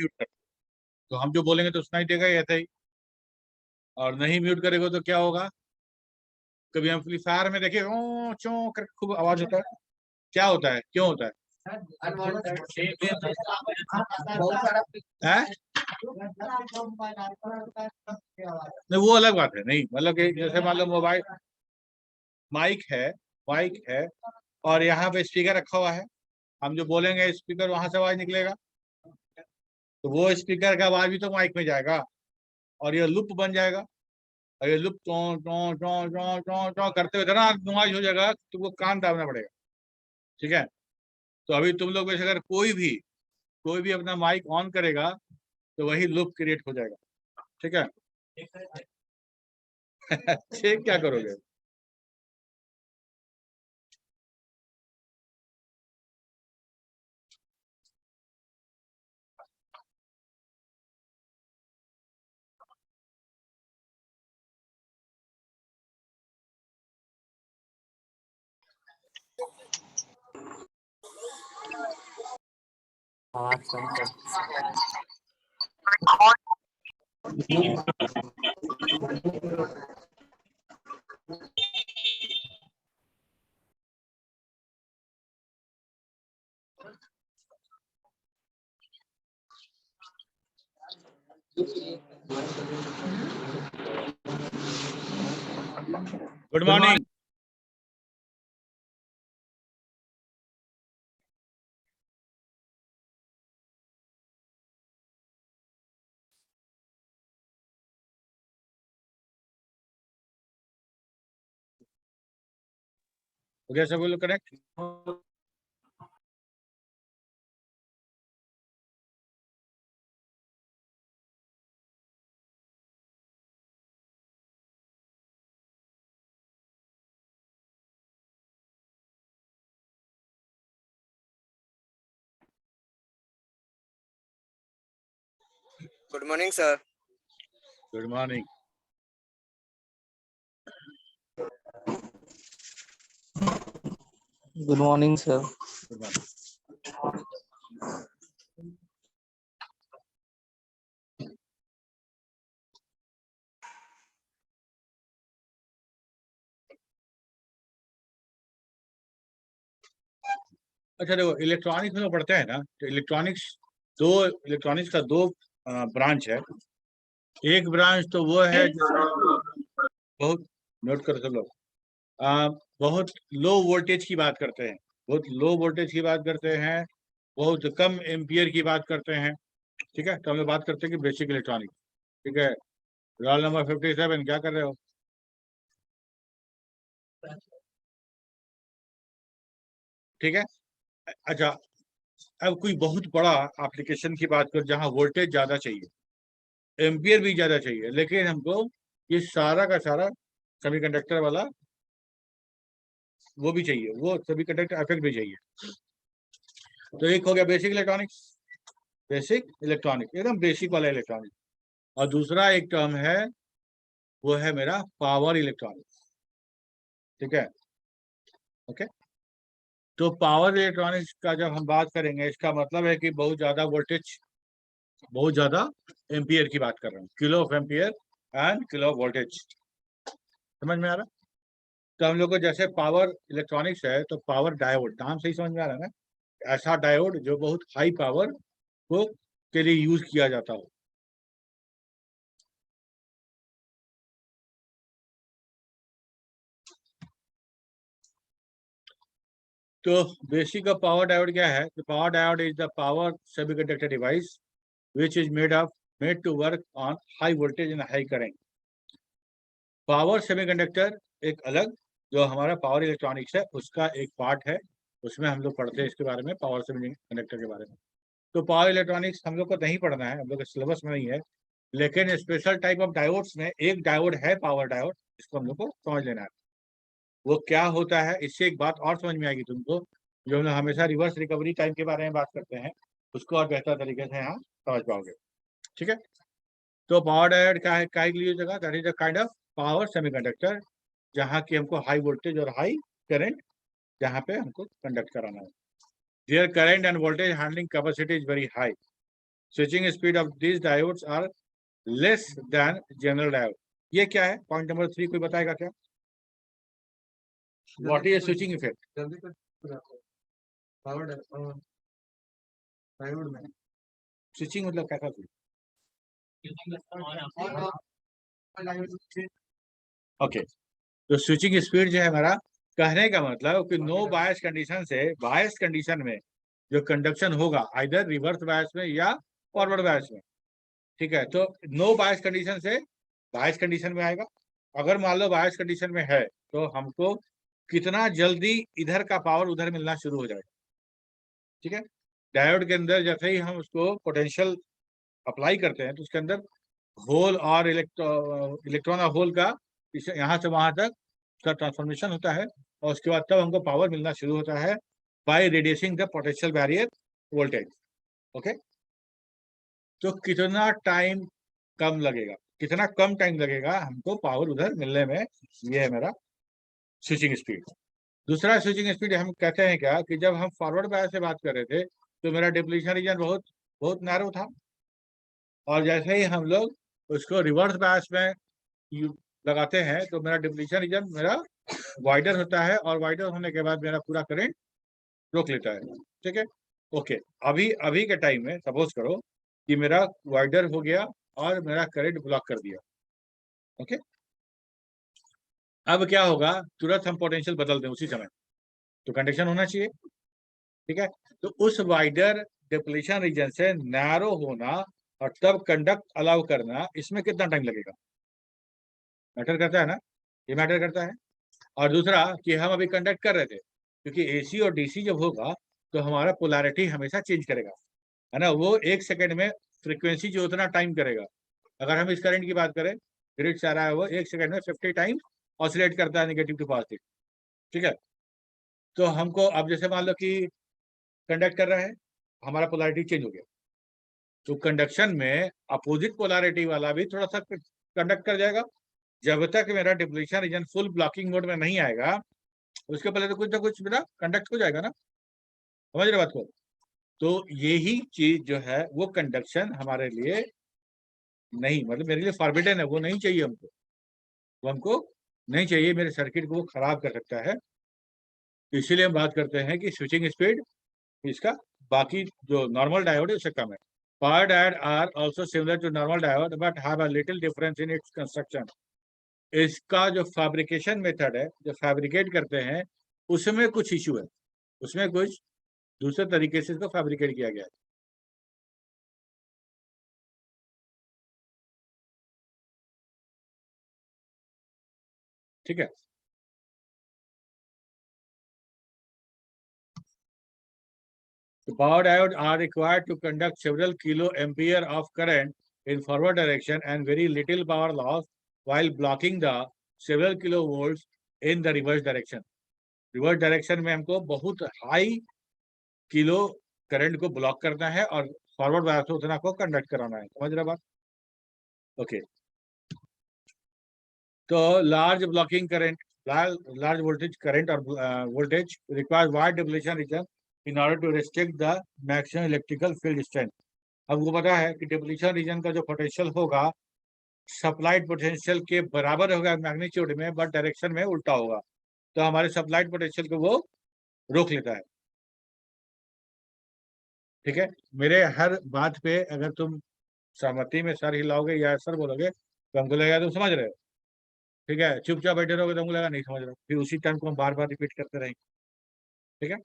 Mute कर, तो हम जो बोलेंगे तो सुनाई देगा ऐसा ही, और नहीं म्यूट करेगा तो क्या होगा, कभी एम्पलीफायर में देखिए ओ चो कर खूब आवाज होता है, क्या होता है, क्यों होता है? है? नहीं वो अलग बात है, नहीं मतलब कि जैसे मान लो मोबाइल माइक है और यहाँ पे स्पीकर रखा हुआ है, हम जो बोलेंगे स्पीकर वहां से आवाज निकलेगा, तो वो स्पीकर का आवाज भी तो माइक में जाएगा और ये लूप बन जाएगा, और ये लूप टो टो टो टो टो टो करते हुए इतना नॉइज हो जाएगा तुमको कान दाबना पड़ेगा। ठीक है, तो अभी तुम लोग में से अगर कोई भी अपना माइक ऑन करेगा तो वही लूप क्रिएट हो जाएगा। ठीक है ठीक, क्या करोगे? Good morning. हो गया सब लोग connect? Good morning sir. Good morning. Good morning sir. Good morning. अच्छा देखो, इलेक्ट्रॉनिक्स में जो पढ़ते हैं ना, तो इलेक्ट्रॉनिक्स का दो ब्रांच है। एक ब्रांच तो वो है जो बहुत, नोट कर सब लोग, बहुत लो वोल्टेज की बात करते हैं, बहुत लो वोल्टेज की बात करते हैं, बहुत कम एम्पियर की बात करते हैं। ठीक है, तो हम लोग बात करते हैं कि बेसिक इलेक्ट्रॉनिक्स। ठीक है, रोल नंबर 57, क्या कर रहे हो? ठीक है, अच्छा, अब कोई बहुत बड़ा एप्लीकेशन की बात कर जहां वोल्टेज ज्यादा चाहिए, एम्पियर भी ज्यादा चाहिए, लेकिन हमको ये सारा का सारा सेमीकंडक्टर वाला वो भी चाहिए, वो सेमीकंडक्टर इफेक्ट भी चाहिए। तो एक हो गया बेसिक इलेक्ट्रॉनिक्स, बेसिक इलेक्ट्रॉनिक एकदम बेसिक वाला इलेक्ट्रॉनिक, और दूसरा एक टर्म है वो है मेरा पावर इलेक्ट्रॉनिक्स। ठीक है, ओके। तो पावर इलेक्ट्रॉनिक्स का जब हम बात करेंगे, इसका मतलब है कि बहुत ज्यादा वोल्टेज, बहुत ज्यादा एम्पियर की बात कर रहा हूँ, kilo of ampere and kilo of voltage. समझ में आ रहा? तो हम लोग को जैसे पावर इलेक्ट्रॉनिक्स है तो पावर डायोड, नाम से ही समझ में आ रहा है ना, ऐसा डायोड जो बहुत हाई पावर को के लिए यूज किया जाता हो। तो बेसिक ऑफ पावर डायोड क्या है? तो power diode is the power semiconductor device which is made to work on high voltage and high current. Power semiconductor एक अलग, जो हमारा पावर इलेक्ट्रॉनिक्स है उसका एक पार्ट है, उसमें हम लोग पढ़ते हैं इसके बारे में, पावर सेमीकंडक्टर के बारे में। तो पावर इलेक्ट्रॉनिक्स हम लोग को नहीं पढ़ना है, हम लोग के सिलेबस में नहीं है, लेकिन स्पेशल टाइप ऑफ डायोड्स में एक डायोड है पावर डायोड, इसको हम लोग को समझ लेना है। वो क्या होता है, इससे एक बात और समझ में आएगी तुमको, जो हम लोग हमेशा रिवर्स रिकवरी टाइम के बारे में बात करते हैं, उसको और बेहतर तरीके से यहाँ समझ पाओगे। ठीक है, तो पावर डायोड का के लिए जगह, that is a kind of power semiconductor, जहाँ की हमको हाई वोल्टेज और हाई करंट जहाँ पे हमको कंडक्ट कराना है। Their current end voltage handling capacity is very high. Switching speed of these diodes are less than general diode. ये क्या है? पॉइंट नंबर 3 कोई बताएगा क्या? What is switching effect? Diode में स्विचिंग मतलब क्या था? ओके, तो स्विचिंग स्पीड जो है हमारा, कहने का मतलब कि नो बायस कंडीशन से बायस कंडीशन में जो कंडक्शन होगा आइदर रिवर्स बायस में या फॉरवर्ड बायस में, ठीक है। तो नो बायस कंडीशन से बायस कंडीशन में आएगा। अगर मान लो बायस कंडीशन में है तो हमको कितना जल्दी इधर का पावर उधर मिलना शुरू हो जाएगा, ठीक है। डायोड के अंदर जैसे ही हम उसको पोटेंशियल अप्लाई करते हैं तो उसके अंदर होल और इलेक्ट्रॉन और होल का यहाँ से वहां तक का ट्रांसफॉर्मेशन होता है और उसके बाद तब हमको पावर मिलना शुरू होता है by reducing the potential barrier voltage. Okay, तो कितना टाइम कम लगेगा, कितना कम टाइम लगेगा हमको पावर उधर मिलने में, ये है मेरा स्विचिंग स्पीड। दूसरा स्विचिंग स्पीड हम कहते हैं क्या कि जब हम फॉरवर्ड बायस से बात कर रहे थे तो मेरा डिप्लीशन रीजन बहुत बहुत नैरो था, और जैसे ही हम लोग उसको रिवर्स बायस में लगाते हैं तो मेरा डिप्लीशन रीजन मेरा वाइडर होता है और वाइडर होने के बाद मेरा पूरा करंट रोक लेता है, ठीक है। ओके, अभी अभी के टाइम में सपोज करो कि मेरा वाइडर हो गया और मेरा करंट ब्लॉक कर दिया। ओके, अब क्या होगा, तुरंत हम पोटेंशियल बदल दें उसी समय, तो कंडक्शन होना चाहिए, ठीक है। तो उस वाइडर डिप्लीशन रीजन से नैरो होना और तब कंडक्ट अलाउ करना, इसमें कितना टाइम लगेगा? मैटर करता है ना, ये मैटर करता है। और दूसरा कि हम अभी कंडक्ट कर रहे थे, क्योंकि एसी और डीसी जब होगा तो हमारा पोलैरिटी हमेशा चेंज करेगा, है ना। वो 1 सेकंड में फ्रीक्वेंसी जो उतना टाइम करेगा, अगर हम इस करंट की बात करें, ग्रिड से आ रहा है, वो 1 सेकंड में 50 टाइम ऑसिलेट करता है नेगेटिव टू पॉजिटिव, ठीक है। तो हमको अब जैसे मान लो कि कंडक्ट कर रहा है, हमारा पोलैरिटी चेंज हो गया, तो कंडक्शन में अपोजिट पोलैरिटी वाला भी थोड़ा सा कंडक्ट कर जाएगा। जब तक मेरा depletion region full blocking mode में नहीं आएगा, उसके पहले तो कुछ ना कुछ मेरा कंडक्ट हो जाएगा ना, समझ रहे बात को। तो यही चीज जो है वो कंडक्शन हमारे लिए नहीं, मतलब मेरे लिए फॉरबिडन है, वो नहीं चाहिए हमको, वो हमको नहीं चाहिए, मेरे सर्किट को वो खराब कर सकता है। इसीलिए हम बात करते हैं कि स्विचिंग स्पीड इसका बाकी जो नॉर्मल डायोड है उससे कम है। Power diode are also similar to normal diode but have a little difference in its construction. इसका जो फैब्रिकेशन मेथड है, जो फैब्रिकेट करते हैं, उसमें कुछ इशू है, उसमें कुछ दूसरे तरीके से इसको फैब्रिकेट किया गया है, ठीक है। The power diodes are required to conduct several kiloampere of current in forward direction and very little power loss while blocking the several kilovolts in the reverse direction. Reverse direction में हमको बहुत high kilo current को block करना है और forward bias से उतना को कंडक्ट कराना है, समझ रहे बात? ओके, तो large blocking current, large voltage current or voltage requires wide depletion region in order to restrict the maximum electrical field strength. हमको पता है कि डिप्लीशन रीजन का जो पोटेंशियल होगा सप्लाइड पोटेंशियल के बराबर होगा मैग्नीट्यूड में, बट डायरेक्शन में उल्टा होगा, तो हमारे सप्लाइड पोटेंशियल को वो रोक लेता है, ठीक है। मेरे हर बात पे अगर तुम सहमति में सर हिलाओगे या सर बोलोगे तो हमको लगेगा तुम समझ रहे हो, ठीक है। चुपचाप बैठे रहोगे तो हमको लगा नहीं समझ रहे, फिर उसी टाइम को हम बार बार रिपीट करते रहेंगे, ठीक है।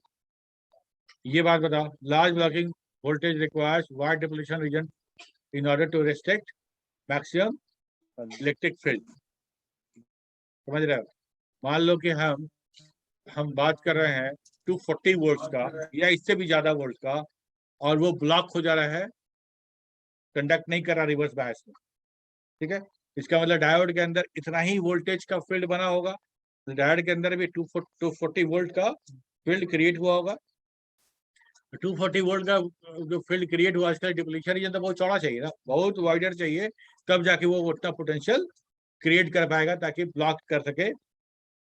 ये बात बताओ, large blocking voltage requires wide depletion region in order to restrict maximum electric field, समझ रहे हो। मान लो कि हम बात कर रहे हैं 240 वोल्ट्स का या इससे भी ज्यादा वोल्ट का, और वो ब्लॉक हो जा रहा है, कंडक्ट नहीं कर रहा रिवर्स बायस में, ठीक है। इसका मतलब डायोड के अंदर इतना ही वोल्टेज का फील्ड बना होगा, तो डायोड के अंदर भी 240 वोल्ट का फील्ड क्रिएट हुआ होगा। 240 वोल्ट का जो फील्ड क्रिएट हुआ, इसका डिप्लीशन रीजन तो बहुत चौड़ा चाहिए ना, बहुत वाइडर चाहिए, तब जाके वो उतना पोटेंशियल क्रिएट कर पाएगा ताकि ब्लॉक कर सके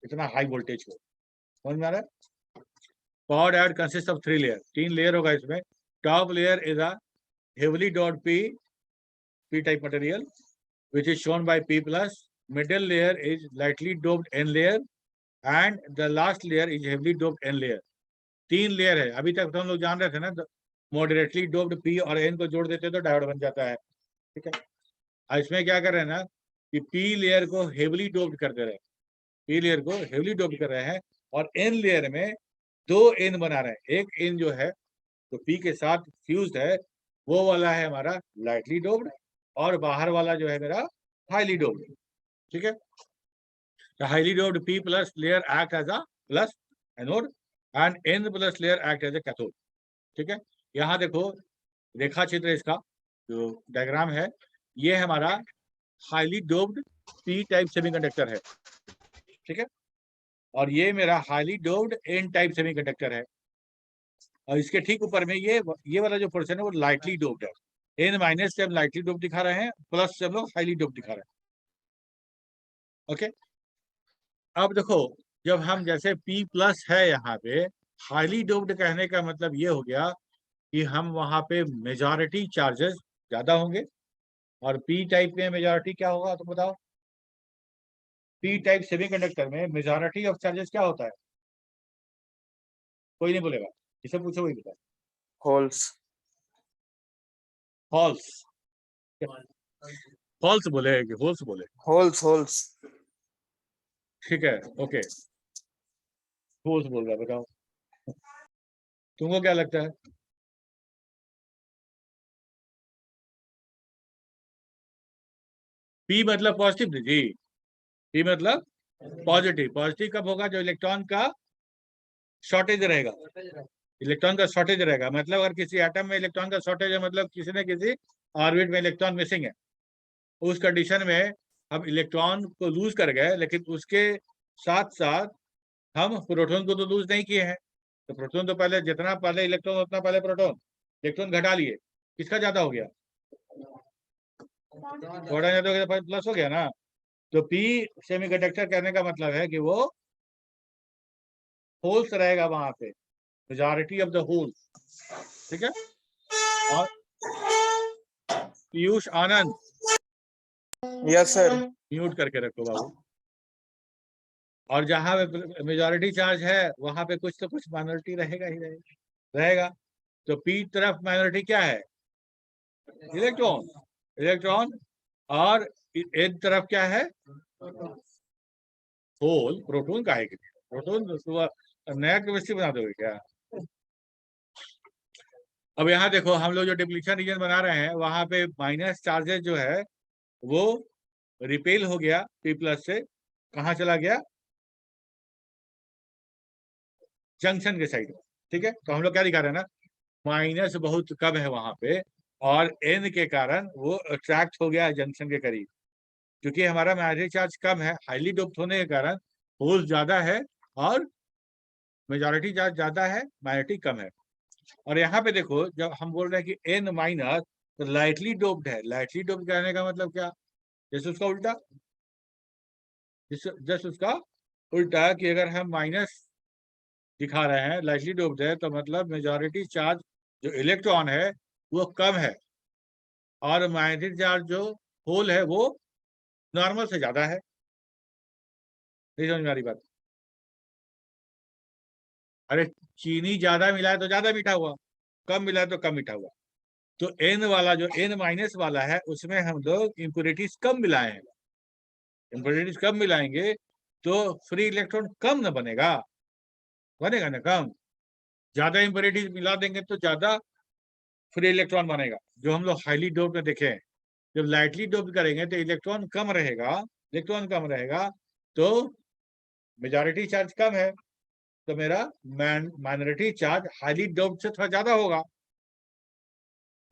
इतना हाई वोल्टेज को, समझ में आ रहा है। Power diode consist of 3 layer, 3 layer होगा इसमें। Top layer is a heavily doped p type material, which is shown by p plus. Middle layer is lightly doped n layer, and the last layer is heavily doped n layer. 3 layer है। अभी तक तो हम लोग जान रहे थे ना, मॉडरेटली डोप्ड पी और एन को जोड़ देते तो डायोड बन जाता है, ठीक है। इसमें क्या कर रहे हैं ना कि पी लेयर को हेवली डोप्ड कर दे रहे हैं, पी लेयर को हेवली डोप्ड कर रहे हैं, और एन लेयर में 2 एन बना रहे हैं। एक एन जो है तो पी के साथ फ्यूज्ड है, वो वाला है हमारा लाइटली डोप्ड, और बाहर वाला जो है मेरा हाईली डोप्ड, ठीक है। The highly doped P plus layer act as a plus anode and N plus layer act as a cathode, ठीक है। यहाँ देखो रेखा चित्र इसका जो डायग्राम है, ये हमारा highly doped P type semiconductor है, ठीक है, और ये मेरा highly doped N type semiconductor है, और इसके ठीक ऊपर में ये वाला जो पोर्शन है वो लाइटली डोप्ड है। N माइनस से हम लाइटली डोप्ड दिखा रहे हैं, प्लस से हम लोग हाईली डोप्ड दिखा रहे हैं, ओके। अब देखो, जब हम जैसे P प्लस है यहाँ पे, हाईली डोप्ड कहने का मतलब ये हो गया कि हम वहां पे मेजॉरिटी चार्जेस ज्यादा होंगे, और P टाइप में मेजॉरिटी क्या होगा तो बताओ। P टाइप सेमीकंडक्टर में मेजॉरिटी ऑफ चार्जेस क्या होता है? कोई नहीं बोलेगा, इसे पूछो वही बताओ। होल्स। फॉल्स, फॉल्स बोले कि होल्स बोले? Holes holes. ठीक है, ओके, होल्स बोल रहा, बताओ तुमको क्या लगता है? P मतलब पॉजिटिव जी, P मतलब पॉजिटिव। पॉजिटिव कब होगा? जो इलेक्ट्रॉन का शॉर्टेज रहेगा, इलेक्ट्रॉन का शॉर्टेज रहेगा। मतलब अगर किसी एटम में इलेक्ट्रॉन का शॉर्टेज है, मतलब किसी न किसी ऑर्बिट में इलेक्ट्रॉन मिसिंग है, उस कंडीशन में हम इलेक्ट्रॉन को लूज कर गए, लेकिन उसके साथ साथ हम प्रोटॉन को तो लूज नहीं किए हैं। तो प्रोटॉन तो पहले, जितना पहले इलेक्ट्रॉन उतना पहले प्रोटॉन, इलेक्ट्रॉन घटा लिए, किसका ज्यादा हो गया? थोड़ा ज्यादा हो गया, प्लस हो गया ना। तो पी सेमीकंडक्टर कहने का मतलब है कि वो होल्स रहेगा वहां पे, मेजॉरिटी ऑफ द होल्स, ठीक है। और पीयूष आनंद, यस सर। म्यूट करके रखो बाबू। और जहां मेजॉरिटी चार्ज है वहां पे कुछ तो कुछ माइनॉरिटी रहेगा ही रहेगा। तो पी तरफ माइनॉरिटी क्या है? Electron, electron. और एन तरफ क्या है? होल, प्रोटॉन का है कि प्रोटॉन तो नया केमिस्ट्री बना दोगे क्या? अब यहाँ देखो, हम लोग जो डिप्लीशन रीजन बना रहे हैं वहां पे माइनस चार्जेस जो है वो रिपेल हो गया P प्लस से, कहाँ चला गया? जंक्शन के साइड में, ठीक है। तो हम लोग क्या दिखा रहे हैं ना, माइनस बहुत कम है वहां पे, और N के कारण वो अट्रैक्ट हो गया जंक्शन के करीब, क्योंकि हमारा मैग्नेटिक चार्ज कम है, हाईली डोप्ड होने के कारण होल ज्यादा है, और मेजॉरिटी चार्ज ज्यादा है, मैग्नेटिक कम है। और यहाँ पे देखो, जब हम बोल रहे हैं कि N माइनस, तो लाइटली डोप्ड है। लाइटली डोप्ड कहने का मतलब क्या? जैसे उसका उल्टा, जैसे उसका उल्टा, कि अगर हम माइनस दिखा रहे हैं, लाइटली डोप्ड है, तो मतलब मेजॉरिटी चार्ज जो इलेक्ट्रॉन है वो कम है, और मैग्नेटिक चार्ज जो होल है वो नॉर्मल से ज्यादा है। नहीं समझ में आ रही बात? अरे चीनी ज्यादा मिलाए तो ज्यादा मीठा हुआ, कम मिलाए तो कम मीठा हुआ। तो N वाला जो N माइनस वाला है, उसमें हम लोग इम्प्योरिटीज कम मिलाए हैं। इम्प्योरिटीज कम मिलाएंगे तो फ्री इलेक्ट्रॉन कम न बनेगा, बनेगा ना कम। ज्यादा इम्प्योरिटीज मिला देंगे तो ज्यादा फ्री इलेक्ट्रॉन बनेगा, जो हम लोग हाईली डोप में देखे हैं। जब लाइटली डोप करेंगे तो इलेक्ट्रॉन कम रहेगा, इलेक्ट्रॉन कम रहेगा, तो मेजॉरिटी चार्ज कम है, तो मेरा माइनॉरिटी चार्ज हाईली डोप से थोड़ा ज्यादा होगा,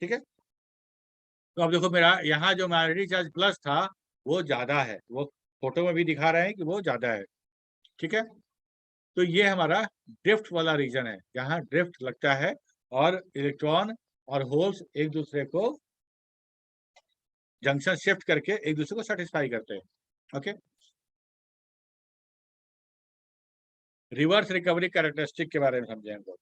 ठीक है। तो अब देखो, मेरा यहाँ जो माइनॉरिटी चार्ज प्लस था वो ज्यादा है, वो फोटो में भी दिखा रहे हैं कि वो ज्यादा है, ठीक है। तो ये हमारा ड्रिफ्ट वाला रीजन है, जहाँ ड्रिफ्ट लगता है और इलेक्ट्रॉन और होल्स एक दूसरे को जंक्शन शिफ्ट करके एक दूसरे को सेटिस्फाई करते हैं, ओके। रिवर्स रिकवरी कैरेक्टरिस्टिक के बारे में समझेंगे।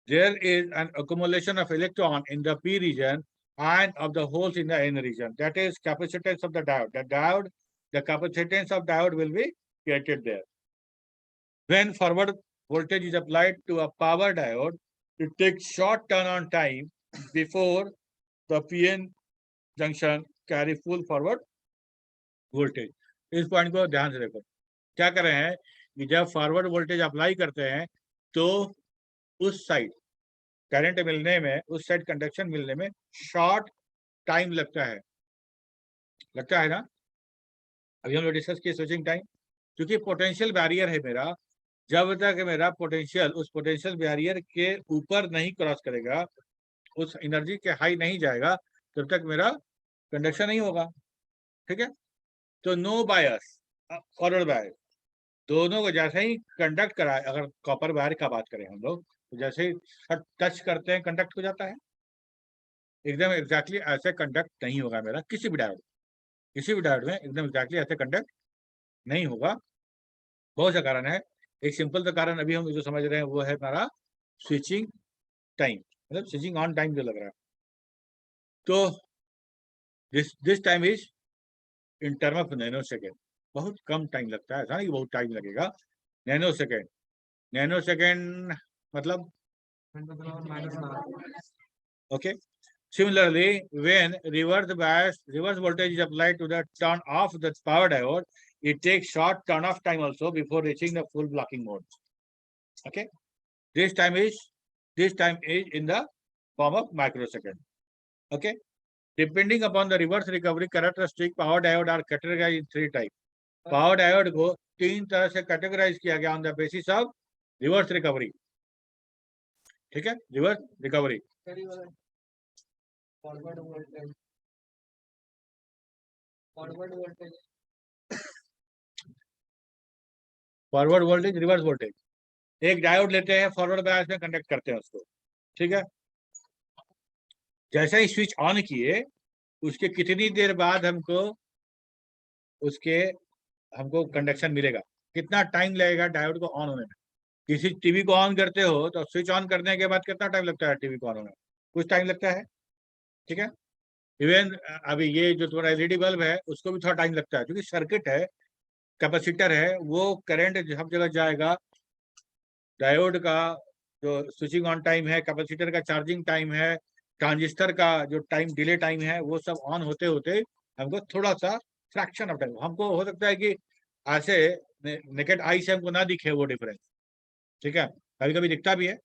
there is an accumulation of electron in the p region and of the holes in the n region. That is capacitance of the diode. The capacitance of diode will be created there. When forward voltage is applied to a power diode, it takes short turn on time before the PN junction carry full forward voltage. इस point को ध्यान से देखो, क्या कर रहे हैं कि जब फॉरवर्ड वोल्टेज अप्लाई करते हैं तो उस साइड करंट मिलने में, उस साइड कंडक्शन मिलने में शॉर्ट टाइम लगता है ना। अभी हम लोग डिस्कस किए स्विचिंग टाइम, क्योंकि पोटेंशियल बैरियर है मेरा, जब तक मेरा पोटेंशियल उस पोटेंशियल बैरियर के ऊपर नहीं क्रॉस करेगा, उस एनर्जी के हाई नहीं जाएगा, तब तक मेरा कंडक्शन नहीं होगा। ठीक है, तो नो बायस, फॉरवर्ड बायस, दोनों को जैसे ही कंडक्ट कराए, अगर कॉपर वायर का बात करें हम लोग, तो जैसे ही टच करते हैं कंडक्ट हो जाता है। एकदम एग्जैक्टली ऐसे कंडक्ट नहीं होगा मेरा किसी भी डायोड में एकदम एग्जैक्टली ऐसे कंडक्ट नहीं होगा। बहुत सा कारण है। एक सिंपल सा कारण अभी हम जो समझ रहे हैं वो है हमारा स्विचिंग टाइम, मतलब स्विचिंग ऑन टाइम जो लग रहा है। तो this time is in term of nano second, बहुत कम टाइम लगता है, ऐसा नहीं बहुत टाइम लगेगा। नैनो सेकेंड मतलब okay. Similarly, when reverse voltage is applied to the turn off the power diode, it takes short turn off time also before reaching the full blocking mode. Okay, this time is in the form of microsecond. Okay, depending upon the reverse recovery characteristic, power diode are categorized in 3 types. Power diode को 3 तरह से categorize किया गया on the basis of reverse recovery. ठीक है, reverse recovery. Forward voltage, reverse voltage. एक diode लेते हैं, फॉरवर्ड बायस में कंडक्ट करते हैं उसको। ठीक है, जैसे ही स्विच ऑन किए उसके कितनी देर बाद हमको कंडक्शन मिलेगा, कितना टाइम लगेगा डायोड को ऑन होने में। किसी टीवी को ऑन करते हो तो स्विच ऑन करने के बाद कितना टाइम लगता है टीवी को ऑन होने में? कुछ टाइम लगता है। ठीक है, इवन अभी ये जो तुम्हारा एलईडी बल्ब है उसको भी थोड़ा टाइम लगता है, क्योंकि सर्किट है, कैपेसिटर है, वो करंट सब जगह जाएगा। डायोड का जो स्विचिंग ऑन टाइम है, कैपेसिटर का चार्जिंग टाइम है, ट्रांजिस्टर का जो टाइम डिले टाइम है, वो सब ऑन होते होते हमको थोड़ा सा फ्रैक्शन ऑफ टाइम, हमको हो सकता है कि ऐसे नेकेड आई से हमको ना दिखे वो डिफरेंस। ठीक है, कभी कभी दिखता भी है।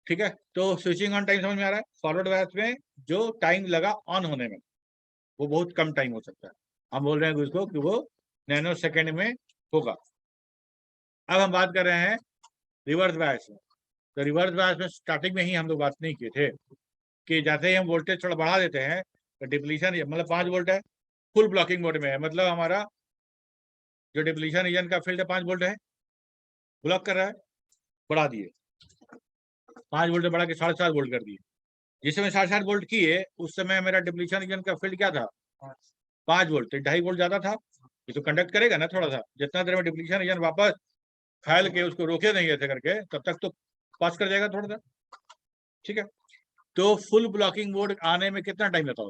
ठीक है, तो स्विचिंग ऑन टाइम समझ में आ रहा है। फॉरवर्ड बायस में जो टाइम लगा ऑन होने में वो बहुत कम टाइम हो सकता है, हम बोल रहे हैं उसको कि वो नैनो सेकेंड में होगा। अब हम बात कर रहे हैं रिवर्स बायस में। तो रिवर्स बायस में स्टार्टिंग में ही हम लोग बात नहीं किए थे कि जैसे ही हम वोल्टेज थोड़ा बढ़ा देते हैं तो डिप्लीशन, मतलब 5 वोल्ट है, फुल ब्लॉकिंग मोड में है, मतलब हमारा जो डिप्लीशन रीजन का फील्ड है 5 वोल्ट है, ब्लॉक कर रहा है, बढ़ा दिए 5 वोल्ट बढ़ा के 7.5 वोल्ट कर दिए। जिस समय 7.5 वोल्ट किए उस समय मेरा डिप्लीशन रीजन का फील्ड क्या था? 5 वोल्ट, तो 2.5 वोल्ट ज्यादा था। ये तो कंडक्ट करेगा ना थोड़ा सा, जितना देर में डिप्लीशन रीजन वापस फैल के उसको रोके नहीं ऐसे करके, तब तक तो पास कर जाएगा थोड़ा सा। ठीक है, तो फुल ब्लॉकिंग मोड आने में कितना टाइम लगता है?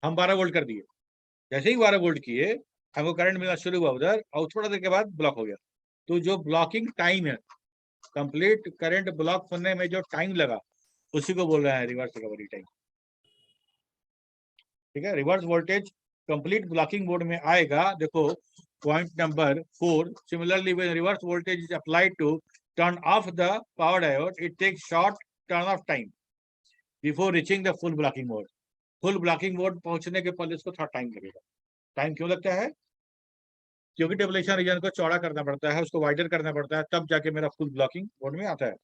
हम 12 वोल्ट कर दिए, जैसे ही 12 वोल्ट किए हमको करंट मिलना शुरू हुआ उधर, और थोड़ा देर के बाद ब्लॉक हो गया। तो जो ब्लॉकिंग टाइम है, कंप्लीट करंट ब्लॉक होने में जो टाइम लगा, उसी को बोल रहे हैं रिवर्स रिकवरी टाइम। ठीक है, reverse voltage complete blocking mode में आएगा। देखो point number 4, similarly when reverse voltage is applied to turn off the power diode, it takes short turn off time before reaching the full blocking mode. Full blocking mode पहुंचने के पहले इसको थोड़ा time लगेगा। Time क्यों लगता है? क्योंकि डिप्लीशन रीजन को चौड़ा करना पड़ता है, उसको वाइडर करना पड़ता है, तब जाके मेरा फुल ब्लॉकिंग मोड में आता है।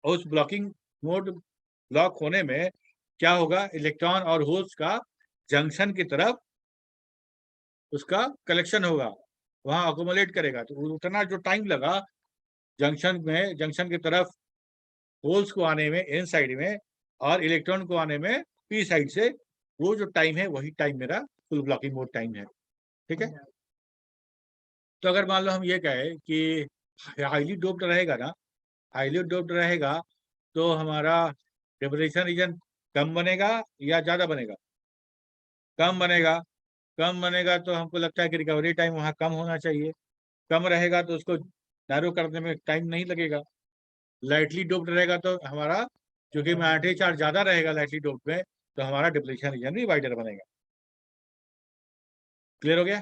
और उस ब्लॉकिंग मोड ब्लॉक होने में क्या होगा? इलेक्ट्रॉन और होल्स का जंक्शन की तरफ उसका कलेक्शन होगा, वहां अकोमोलेट करेगा। तो उतना जो टाइम लगा जंक्शन की तरफ होल्स को आने में एन साइड में, और इलेक्ट्रॉन को आने में पी साइड से, वो जो टाइम है वही टाइम मेरा फुल ब्लॉकिंग मोड टाइम है। ठीक है, तो अगर मान लो हम ये कहें कि हाईली डोप्ड रहेगा ना, हाईली डोप्ड रहेगा तो हमारा डिप्लीशन रीजन कम बनेगा या ज्यादा बनेगा? कम बनेगा। कम बनेगा तो हमको लगता है कि रिकवरी टाइम वहाँ कम होना चाहिए। कम रहेगा तो उसको नैरो करने में टाइम नहीं लगेगा। लाइटली डोप्ड रहेगा तो हमारा, क्योंकि माइनॉरिटी चार्ज ज्यादा रहेगा लाइटली डोप्ड में, तो हमारा डिप्लीशन रीजन भी वाइडर बनेगा। क्लियर हो गया?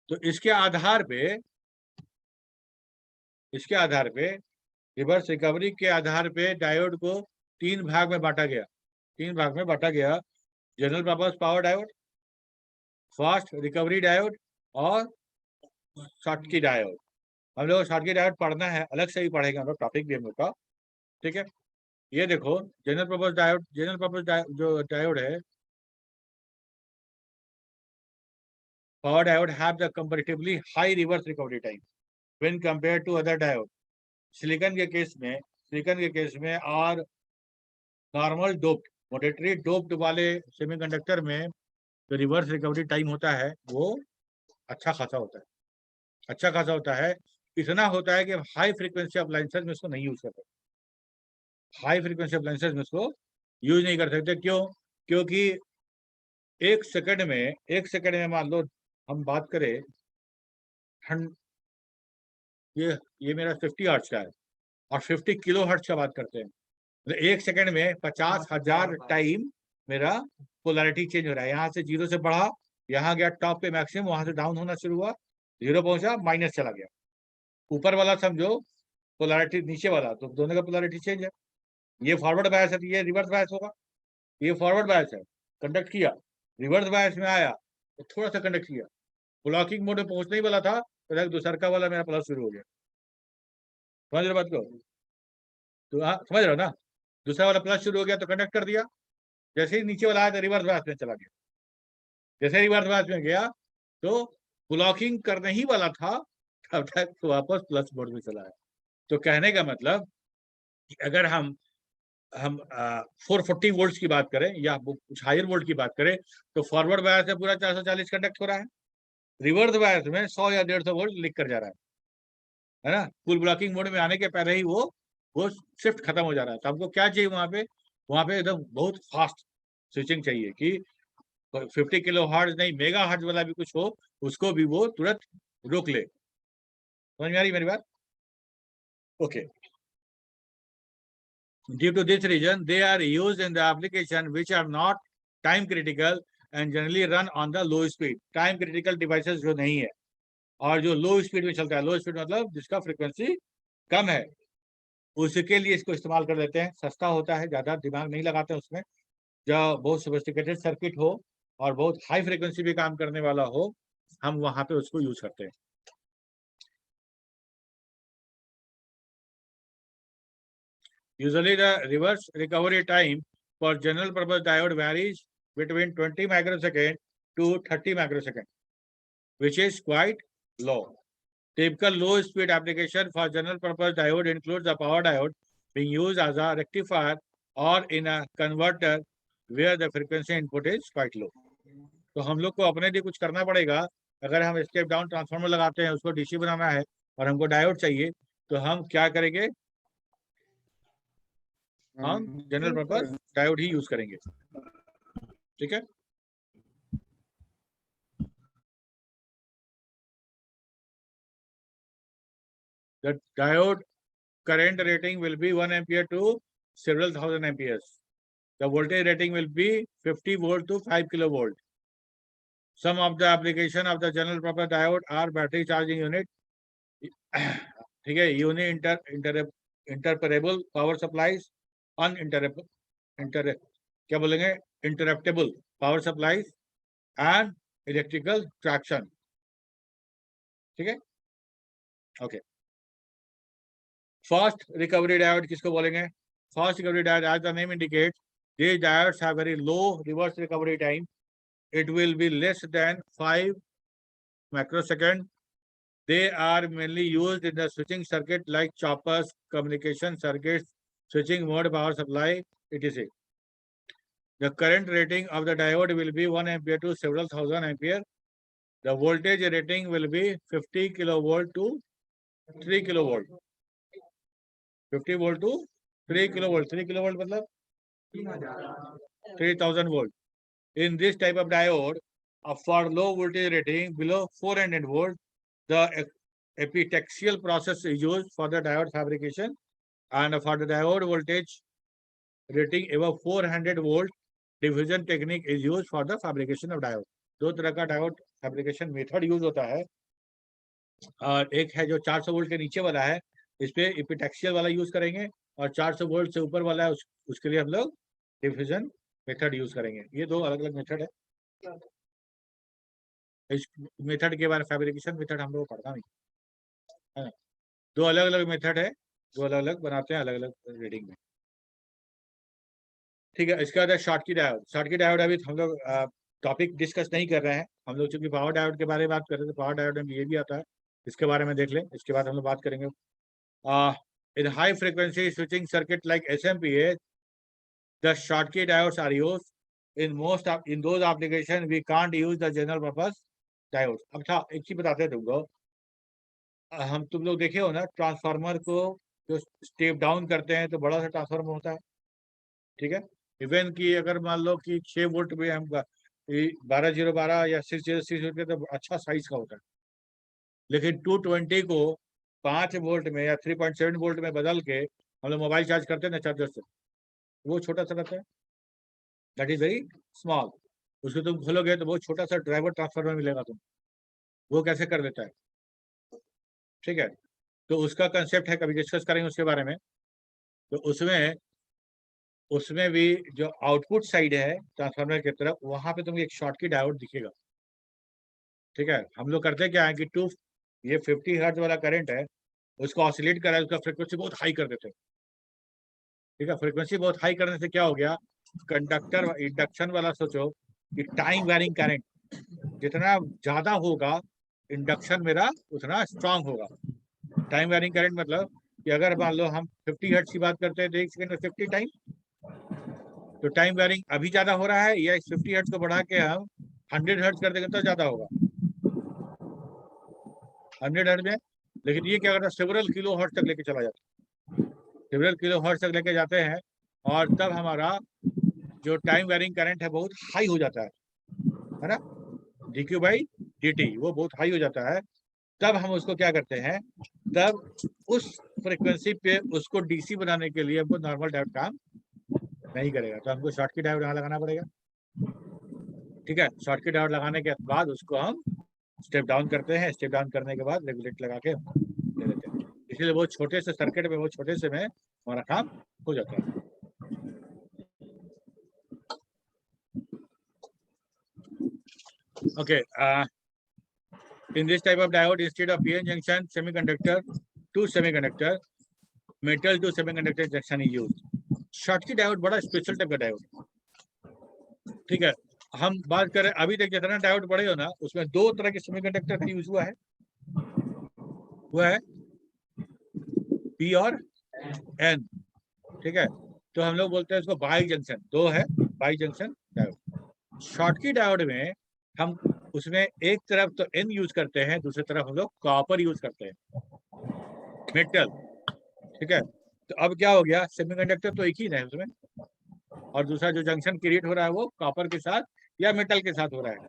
तो इसके आधार पे रिवर्स रिकवरी के आधार पे डायोड को 3 भाग में बांटा गया। 3 भाग में बांटा गया, general purpose power diode, fast recovery diode और शॉर्टकी डायोड। हम लोग शॉर्टकी डायोड पढ़ना है, अलग से ही पढ़ेंगे हम लोग, टॉपिक भी हम लोग का, ठीक है। ये देखो जनरल पर्पस जो डायोड है, power diode have the comparatively high reverse recovery time when compared to other diode. Silicon के केस में और नॉर्मल डोप्ड, मॉडरेटली डोप्ड वाले सेमीकंडक्टर में जो रिवर्स रिकवरी टाइम होता है वो अच्छा खासा होता है। इतना होता है कि हाई फ्रीक्वेंसी अप्लायंसेस में इसको नहीं यूज करते। हाई फ्रीक्वेंसी अप्लायंसेस में इसको यूज नहीं कर सकते। क्यों? क्योंकि एक सेकंड में मान लो हम बात करें, ये मेरा 50 हर्ट्ज का है और 50 किलो हर्ट्ज का बात करते हैं, तो एक सेकंड में 50,000 टाइम मेरा पोलैरिटी चेंज हो रहा है। यहाँ से 0 से बढ़ा, यहाँ गया टॉप पे मैक्सिमम, वहां से डाउन होना शुरू हुआ, 0 पहुंचा, माइनस चला गया। ऊपर वाला समझो पोलैरिटी, नीचे वाला, तो दोनों का पोलैरिटी चेंज है। ये फॉरवर्ड बायस है, ये रिवर्स बायस होगा। ये फॉरवर्ड बायस है, कंडक्ट किया, रिवर्स बायस में आया तो थोड़ा सा कंडक्ट किया, ब्लॉकिंग मोड में पहुंचने ही वाला था, तो दूसरा वाला मेरा प्लस शुरू हो गया। समझ रहे बात को? तो समझ रहे हो ना? दूसरा वाला प्लस शुरू हो गया तो कंडक्ट कर दिया, जैसे ही नीचे वाला आया तो रिवर्स बायस में चला गया। जैसे रिवर्स बायस में गया तो ब्लॉकिंग करने ही वाला था, तब तक तो वापस प्लस मोड में चला आया। तो कहने का मतलब कि अगर हम 440 वोल्ट की बात करें या कुछ हायर वोल्ट की बात करें, तो फॉरवर्ड बायस में पूरा 440 कंडक्ट हो रहा है, रिवर्स बायस में 100 या 150 वोल्ट लिख कर जा रहा है ना। फुल ब्लॉकिंग मोड में आने के पहले ही वो शिफ्ट खत्म हो जा रहा है। तो हमको क्या चाहिए वहां पे एकदम बहुत फास्ट स्विचिंग चाहिए कि 50 किलो हर्ट्ज नहीं, मेगा हर्ट्ज वाला भी कुछ हो, उसको भी वो तुरंत रोक ले। समझ में आ रही मेरी बात? Okay. Due to this reason, they are used in the application which are not time critical and generally run on the low speed. Time critical devices जो नहीं है और जो लो स्पीड में चलता है, लो स्पीड मतलब जिसका फ्रीक्वेंसी कम है, उसके लिए इसको इस्तेमाल कर लेते हैं। सस्ता होता है, ज्यादा दिमाग नहीं लगाते हैं उसमें। जब बहुत सोफिस्टिकेटेड सर्किट हो और बहुत हाई फ्रीक्वेंसी भी काम करने वाला हो, हम वहां पे उसको यूज करते हैं। Usually the reverse recovery time for general purpose diode varies between 20 microsecond to 30 microsecond, which is quite low. Typical low speed application for general purpose diode includes the power diode being used as a rectifier or in a converter where the frequency input is quite low. तो हम लोग को अपने लिए कुछ करना पड़ेगा। अगर हम स्टेप डाउन ट्रांसफार्मर लगाते हैं, उसको डीसी बनाना है और हमको डायोड चाहिए, तो हम क्या करेंगे? हम जनरल पर्पस डायोड ही यूज करेंगे। ठीक है? The diode current rating will be 1 ampere to several thousand amperes. The voltage rating will be 50 volt to 5 kilovolt. Some of the application of the general purpose diode are battery charging unit, ठीक है, interruptible power supplies, क्या बोलेंगे, interruptible power supplies and electrical traction. ठीक है? Okay. Fast recovery diode किसको बोलेंगे? Fast recovery diode, as the name indicates, these diodes have very low reverse recovery time. It will be less than 5 microsecond. They are mainly used in the switching circuit like choppers, communication circuits, switching mode, power supply, etc. The current rating of the diode will be 1 ampere to several thousand ampere. The voltage rating will be 50 kilovolt to 3 kilovolt. 50 volt to 3 kilo volt, 3 kilo volt मतलब 3000 volt. In this type of diode, for low voltage rating below 400 volt, the epitaxial process is used for the diode fabrication, and for the diode voltage rating above 400 volt, diffusion technique is used for the fabrication of diode. दो तरह का diode fabrication method use होता है, और एक है जो 400 volt के नीचे वाला है, इस पे एपिटैक्सियल वाला यूज करेंगे, और 400 वोल्ट से ऊपर वाला है उसके लिए हम लोग डिफ्यूजन मेथड यूज करेंगे. ये दो अलग अलग मेथड है. इस मेथड के बारे में, फैब्रिकेशन मेथड हम लोग पढ़ना नहीं है ना. दो अलग अलग मेथड है, दो अलग अलग बनाते हैं अलग अलग रीडिंग में. ठीक है. इसके बाद है शॉटकी डायोड. शॉटकी डायोड अभी हम लोग टॉपिक डिस्कस नहीं कर रहे हैं. हम लोग चूंकि पावर डायोड के बारे में बात कर रहे थे, पावर डायोड में ये भी आता है, इसके बारे में देख लें, इसके बाद हम लोग बात करेंगे. इन high frequency switching circuit like SMPS, the Schottky diodes are used. In those applications we can't use the general purpose diodes. अच्छा, एक चीज बताते हैं तुमको. हम तुम लोग देखे हो ना, ट्रांसफार्मर को जो स्टेप डाउन करते हैं तो बड़ा सा ट्रांसफार्मर होता है, ठीक है. इवन कि अगर मान लो कि 6 वोल्ट में हम 12012 या 6006 तो अच्छा साइज का होता है, लेकिन 220 को 5 वोल्ट में या 3.7 वोल्ट में बदल के हम लोग मोबाइल चार्ज करते हैं ना चार्जर से, वो छोटा सा रहता है. That is very small. उसको तुम खोलोगे तो बहुत छोटा सा ड्राइवर ट्रांसफार्मर मिलेगा तुम. वो कैसे कर देता है, ठीक है. तो उसका कंसेप्ट है, कभी डिस्कस करेंगे उसके बारे में. तो उसमें भी जो आउटपुट साइड है ट्रांसफार्मर की तरफ, वहां पे तुमको एक शॉटकी डायोड दिखेगा, ठीक है. हम लोग करते क्या है कि ये 50 हर्ट्ज वाला करंट है, उसको ऑसिलेट करा, उसका फ्रीक्वेंसी बहुत हाई कर देते हैं, ठीक है. फ्रीक्वेंसी बहुत हाई करने से क्या हो गया, कंडक्टर इंडक्शन वाला सोचो कि टाइम वेरिंग करंट जितना ज्यादा होगा, इंडक्शन मेरा उतना स्ट्रांग होगा. टाइम वेरिंग करंट मतलब कि अगर मान लो हम 50 हर्ट्ज की बात करते हैं तो 1 सेकंड में 50 टाइम, तो टाइम वेरिंग अभी ज्यादा हो रहा है, या 50 हर्ट्ज को बढ़ा के हम 100 हर्ट्ज कर देंगे तो ज्यादा होगा 100 हर्ट्ज में. लेकिन ये क्या करता है, सेवरल किलो हर्ट्ज तक लेके चला जाता है, सेवरल किलो हर्ट्ज तक लेके जाते हैं, और तब हमारा जो टाइम वेरिंग करंट है बहुत हाई हो जाता है ना, dQ/dt वो बहुत हाई हो जाता है. तब हम उसको क्या करते हैं, तब उस फ्रीक्वेंसी पे उसको डीसी बनाने के लिए हमको नॉर्मल डायोड काम नहीं करेगा, तो हमको शॉटकी डायोड यहाँ लगाना पड़ेगा, ठीक है. शॉटकी डायोड लगाने के बाद उसको हम स्टेप डाउन करते हैं, स्टेप डाउन करने के बाद रेगुलेट लगा के दे देते हैं. इसलिए वो छोटे से सर्किट में, वो छोटे से में हमारा काम हो जाता है. Okay, in this type of diode, instead of PN junction semiconductor to semiconductor, metal to semiconductor junction is used. Schottky diode बड़ा स्पेशल टाइप का डायोड, ठीक है. हम बात करें अभी तक जितना डायोड पड़े हो ना, उसमें दो तरह के सेमीकंडक्टर का यूज हुआ है, वो है पी और एन, ठीक है. तो हम लोग बोलते हैं इसको बाई जंक्शन, दो है by junction diode. Schottky diode में हम उसमें एक तरफ तो एन यूज करते हैं, दूसरी तरफ हम लोग कॉपर यूज करते हैं, मेटल, ठीक है. तो अब क्या हो गया, सेमीकंडक्टर तो एक ही है उसमें, और दूसरा जो जंक्शन क्रिएट हो रहा है वो कॉपर के साथ या मेटल के साथ हो रहा है,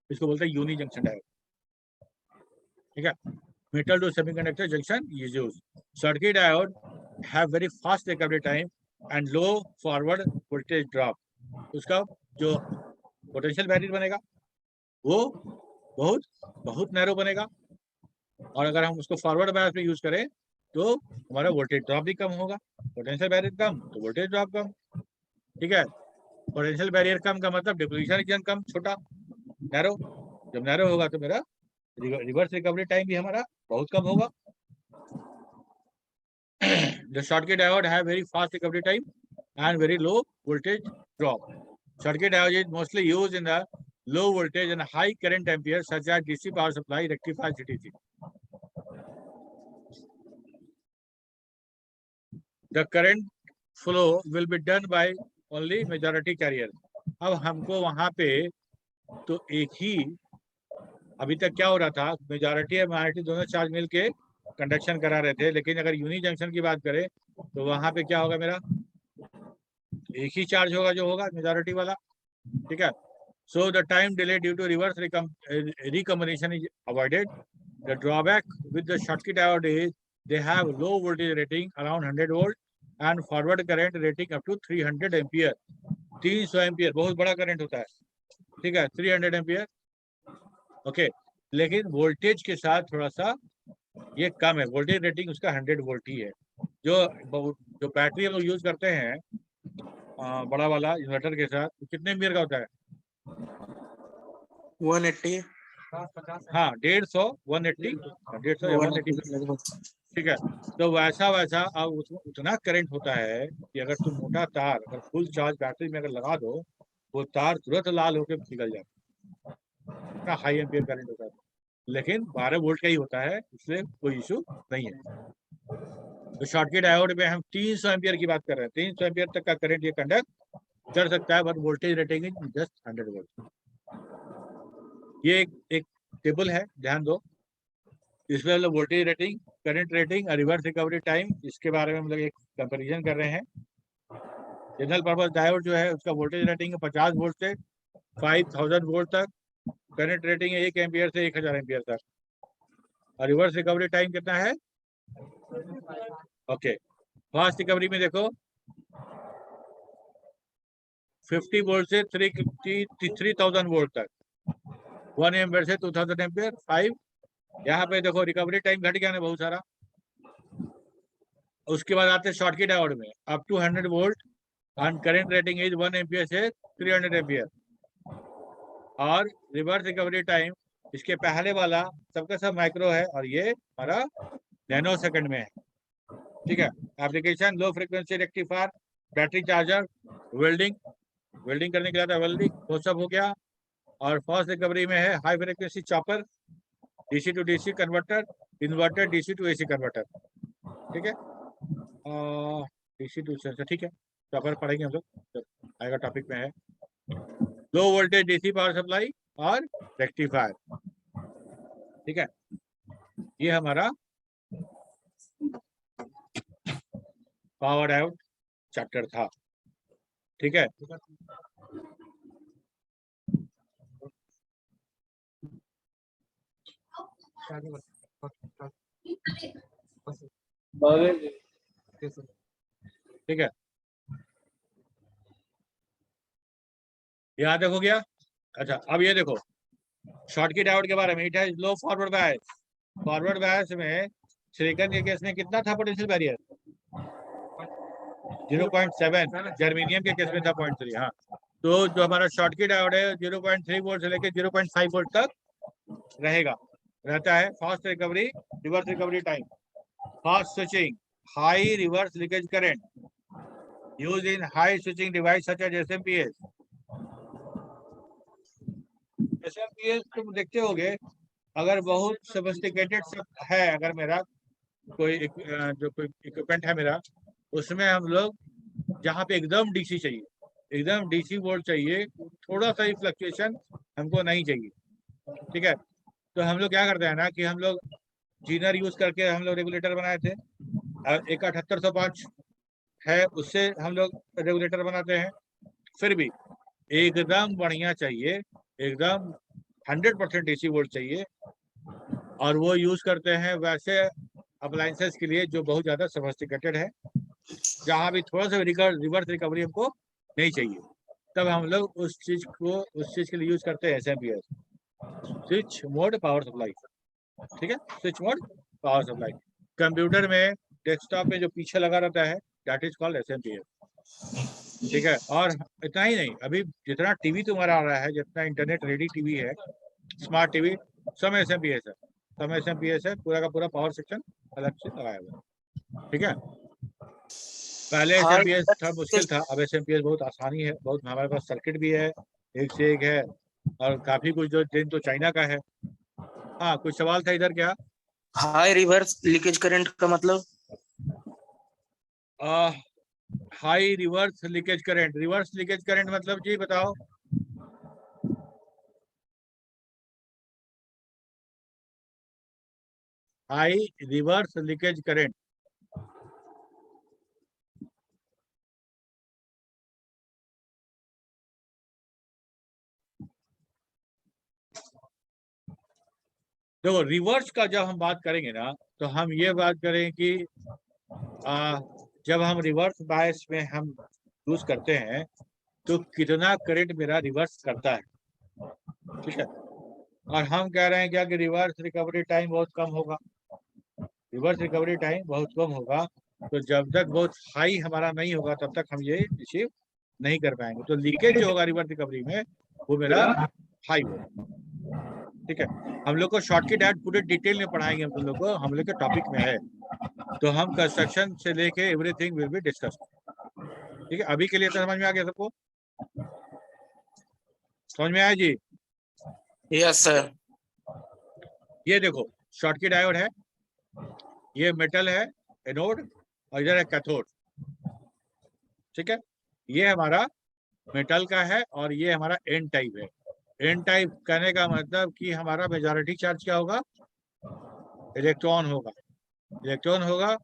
इसको बोलते हैं यूनी जंक्शन डायोड, ठीक है. Metal to semiconductor junction is used. Schottky diode have very fast recovery time and low forward voltage drop. उसका जो पोटेंशियल बैरियर बनेगा वो बहुत बहुत नैरो बनेगा, और अगर हम उसको फॉरवर्ड बायस में यूज करें तो हमारा वोल्टेज ड्रॉप भी कम होगा. पोटेंशियल बैरियर कम तो वोल्टेज ड्रॉप कम, ठीक है. पोटेंशियल बैरियर कम का मतलब डिप्लीशन रीजन कम, छोटा, नैरो. जब नैरो होगा तो मेरा रिवर्स रिकवरी टाइम भी हमारा बहुत कम होगा. The Schottky diode have very fast recovery time and very low voltage drop. Schottky diode is mostly used in the low voltage and high current amperes such as DC power supply, rectifier, etc. The current flow will be done by only majority carrier. अब हमको वहां पे तो एक ही, अभी तक क्या हो रहा था, मेजॉरिटी और माइनॉरिटी दोनों चार्ज मिलके कंडक्शन करा रहे थे, लेकिन अगर यूनी जंक्शन की बात करें तो वहां पे क्या होगा मेरा, एक ही चार्ज होगा जो होगा मेजॉरिटी वाला, ठीक है। So the time delay due to reverse recombination is avoided. The drawback with the Schottky diode is they have low voltage rating around 100 volt and forward current rating up to 300 ampere. 300 ampere बहुत बड़ा current होता है, ठीक है, 300 ampere, okay. लेकिन voltage के साथ थोड़ा सा ये कम है, वोल्टेज रेटिंग उसका 100 वोल्ट ही है। जो जो बैटरी हम लोग यूज करते हैं बड़ा वाला इन्वर्टर के साथ, कितने एम्पियर का होता है? 180 हाँ 150, 180, 150 या 180, लगभग। ठीक है। तो वैसा वैसा अब उतना करंट होता है कि अगर तुम मोटा तार अगर फुल चार्ज बैटरी में अगर लगा दो, वो तार तुरंत लाल होकर पिघल जाता है, इतना हाई एम्पियर करंट होता है। लेकिन 12 वोल्ट का ही होता है, इसलिए कोई इशू नहीं है। तो शॉर्टकी डायोड में हम 300 एम्पियर की बात कर रहे हैं, 300 एम्पियर तक का करंट ये कंडक्ट कर सकता है, but voltage rating is just 100 volt. ये एक टेबल है, ध्यान दो, इसमें हम लोग वोल्टेज रेटिंग, करंट रेटिंग और रिवर्स रिकवरी टाइम, इसके बारे में हम लोग एक कंपेरिजन कर रहे हैं। जनरल पर्पस डायोड जो है उसका वोल्टेज रेटिंग है 50 वोल्ट से 5000 वोल्ट तक, करंट रेटिंग है 1 एम्पियर से 1000 एम्पियर तक, और रिवर्स रिकवरी टाइम कितना है? ओके, फास्ट रिकवरी में देखो 50 वोल्ट से 3000 वोल्ट तक, 1 एम्पियर से 2000 एम्पियर 5। यहाँ पे देखो रिकवरी टाइम घट गया ना बहुत सारा। उसके बाद आते हैं शॉर्टकी डायोड में, अप टू 100 वोल्ट और करंट रेटिंग इज 1 एम्पियर से 300 एम्पियर, और रिवर्स रिकवरी टाइम इसके पहले वाला सबका सब माइक्रो है और ये हमारा नैनो सेकंड में है, ठीक है। Application low frequency rectifier, battery charger, welding, welding करने के लिए वेल्डिंग वो सब हो गया। और फास्ट रिकवरी में है high frequency chopper, DC to DC converter, inverter, DC to AC converter, ठीक है। डीसी टू सेंसर, ठीक है, चॉपर पढ़ेंगे हम लोग जब आएगा टॉपिक में है। Low voltage DC power supply और रेक्टिफायर, ठीक है, ये हमारा पावर डायोड चैप्टर था, ठीक है। ठीक है, यहाँ तक हो गया। अच्छा, अब ये देखो शॉर्टकी डायोड के बारे में, it has low forward bias. Forward bias में सिलिकॉन के केस में कितना था पोटेंशियल बैरियर? 0.7, जर्मेनियम के केस में था 0.3। हाँ, तो जो हमारा शॉर्टकी डायोड है 0.3 वोल्ट से लेकर 0.5 वोल्ट तक रहता है। Fast recovery, reverse recovery time, fast switching, high reverse leakage current use in high switching device such as SMPS. SMPS तुम देखते होगे, अगर बहुत सोफिस्टिकेटेड सब है, अगर मेरा कोई जो कोई इक्विपमेंट है मेरा, उसमें हम लोग जहाँ पे एकदम डीसी चाहिए, एकदम डीसी वोल्ट चाहिए, थोड़ा सा ही फ्लक्चुएशन हमको नहीं चाहिए, ठीक है। तो हम लोग क्या करते हैं ना कि हम लोग जीनर यूज करके हम लोग रेगुलेटर बनाए थे, एक 7805 है, उससे हम लोग रेगुलेटर बनाते हैं। फिर भी एकदम बढ़िया चाहिए, एकदम 100% डीसी वोल्ट चाहिए, और वो यूज करते हैं वैसे अप्लायंसेस के लिए जो बहुत ज्यादा सोफिस्टिकेटेड है, जहाँ भी थोड़ा सा रिवर्स रिकवरी हमको नहीं चाहिए, तब हम लोग उस चीज के लिए यूज करते हैं SMPS, switch mode power supply, ठीक है, switch mode power supply. Computer में डेस्कटॉप में जो पीछे लगा रहता है दैट इज कॉल्ड एसएमपीएस, ठीक है। और इतना ही नहीं, अभी जितना टीवी तुम्हारा आ रहा है, जितना इंटरनेट रेडी टीवी है, स्मार्ट टीवी, सब एसएमपीएस है, सब एसएमपीएस है, पूरा का पूरा पावर सेक्शन अलग से लगाया हुआ है, ठीक है। पहले हाँ, एसएमपीएस थोड़ा मुश्किल था, अब एसएमपीएस बहुत आसानी है, बहुत हमारे पास सर्किट भी है, एक से एक है, और काफी कुछ जो दिन तो चाइना का है। हाँ, कुछ सवाल था इधर क्या? हाई रिवर्स लीकेज करंट का मतलब? High reverse leakage current, reverse leakage current मतलब जी बताओ? हाई रिवर्स लीकेज करंट देखो रिवर्स का जब हम बात करेंगे ना, तो हम ये बात करें कि जब हम रिवर्स बायस में हम यूज करते हैं तो कितना करंट मेरा रिवर्स करता है, ठीक है। और हम कह रहे हैं क्या कि रिवर्स रिकवरी टाइम बहुत कम होगा, रिवर्स रिकवरी टाइम बहुत कम होगा, तो जब तक बहुत हाई हमारा नहीं होगा तब तक हम ये अचीव नहीं कर पाएंगे। तो लीकेज जो होगा रिवर्स रिकवरी में वो मेरा हाई होगा, ठीक है। हम लोग को शॉर्ट की डायट पूरे डिटेल में पढ़ाएंगे, हम लोग को हम लोग के टॉपिक में है, तो हम कंस्ट्रक्शन से लेके एवरीथिंग विल बी डिस्कस, ठीक है। अभी के लिए तो समझ में आ गया सबको, समझ में आया जी? Yes sir. ये देखो शॉर्ट की डायोड है, ये मेटल है एनोड, और इधर है कैथोड, ठीक है। ये हमारा मेटल का है और ये हमारा एन टाइप है। एन टाइप कहने का मतलब कि हमारा मेजॉरिटी चार्ज क्या होगा, इलेक्ट्रॉन होगा, इलेक्ट्रॉन होगा,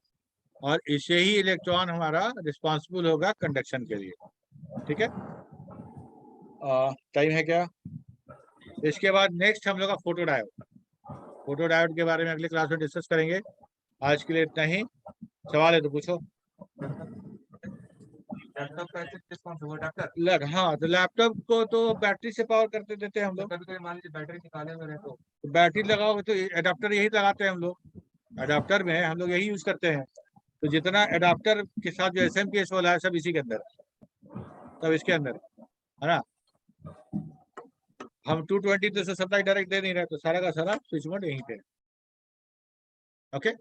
और इससे ही इलेक्ट्रॉन हमारा रिस्पॉन्सिबल होगा कंडक्शन के लिए, ठीक है। टाइम है क्या? इसके बाद नेक्स्ट हम लोग का फोटो डायोड, फोटो डायोड के बारे में अगले क्लास में डिस्कस करेंगे। आज के लिए इतना ही, सवाल है तो पूछो। लैपटॉप का ऐसे रिस्पॉन्स होगा डॉक्टर? हाँ, तो लैपटॉप को तो बैटरी से पावर करते देते हैं हम लोग। कभी कभी मान लीजिए बैटरी निकाले हुए रहे तो बैटरी लगाओगे तो एडाप्टर यही लगाते हैं हम लोग, एडाप्टर में हम लोग यही यूज करते हैं। तो जितना एडाप्टर के साथ जो SMPS वाला है सब इसी के अंदर है, सब इसके अंदर है ना। हम 220 तो सप्लाई डायरेक्ट दे नहीं रहे, तो सारा का सारा स्विच बोर्ड यहीं पे है, ओके।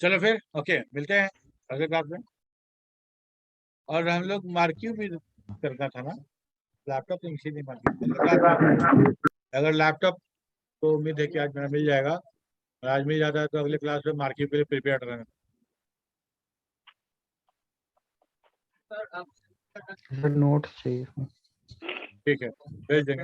चलो फिर ओके, मिलते हैं अगले क्लास में। और हम लोग मार्क्यू भी करना था ना, लैपटॉप तो इसी नहीं मार्क्यू। अगर लैपटॉप तो उम्मीद है कि आज मेरा मिल जाएगा, और आज मिल जाता है तो अगले क्लास में मार्क्यू के लिए प्रिपेयर रहना, नोट्स चाहिए। ठीक है, भेज देंगे।